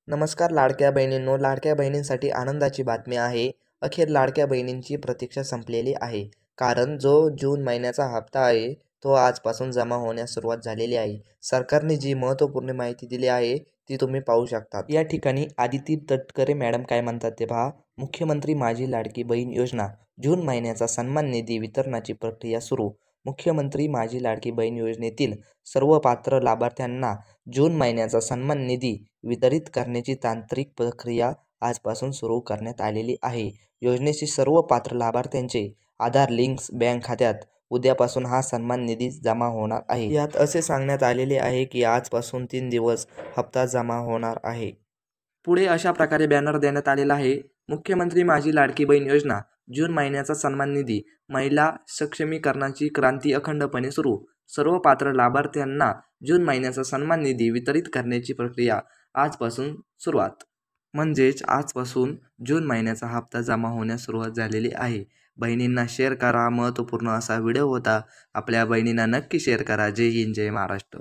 नमस्कार लाडक्या बहिणींनो, लाडक्या बहिणींसाठी आनंदाची बातमी आहे. अखेर लाडक्या बहिणींची प्रतीक्षा संपलेली आहे. कारण जो जून महिन्याचा हप्ता आहे तो आजपासून जमा होण्यास सुरुवात झालेली आहे. सरकारने जी महत्त्वपूर्ण माहिती दिली आहे ती तुम्ही पाहू शकतात. या ठिकाणी आदिती तटकरे मॅडम काय म्हणतात ते पहा. मुख्यमंत्री माझी लाडकी बहीण योजना जून महिन्याचा सन्मान निधी वितरणाची प्रक्रिया सुरू. मुख्यमंत्री माझी लाडकी बहीण योजनेतील सर्व पात्र लाभार्थ्यांना जून महिन्याचा सन्मान निधी वितरित करण्याची तांत्रिक प्रक्रिया आजपासून सुरू करण्यात आलेली आहे. योजनेची सर्व पात्र लाभार्थ्यांचे आधार लिंक्स बँक खात्यात उद्यापासून हा सन्मान निधी जमा होणार आहे. यात असे सांगण्यात आलेले आहे की आजपासून 3 दिवस हप्ता जमा होणार आहे. पुढे अशा प्रकारे बॅनर देण्यात आलेला आहे. मुख्यमंत्री माझी लाडकी बहीण योजना जून महिन्याचा सन्मान निधी महिला सक्षमीकरणाची क्रांती अखंडपणे सुरू. सर्व पात्र लाभार्थ्यांना जून महिन्याचा सन्मान निधी वितरित करण्याची प्रक्रिया आजपासून सुरुवात. म्हणजेच आजपासून जून महिन्याचा हप्ता जमा होण्यास सुरुवात झालेली आहे. बहिणींना शेअर करा. महत्त्वपूर्ण असा व्हिडिओ होता. आपल्या बहिणींना नक्की शेअर करा. जय हिंद, जय महाराष्ट्र.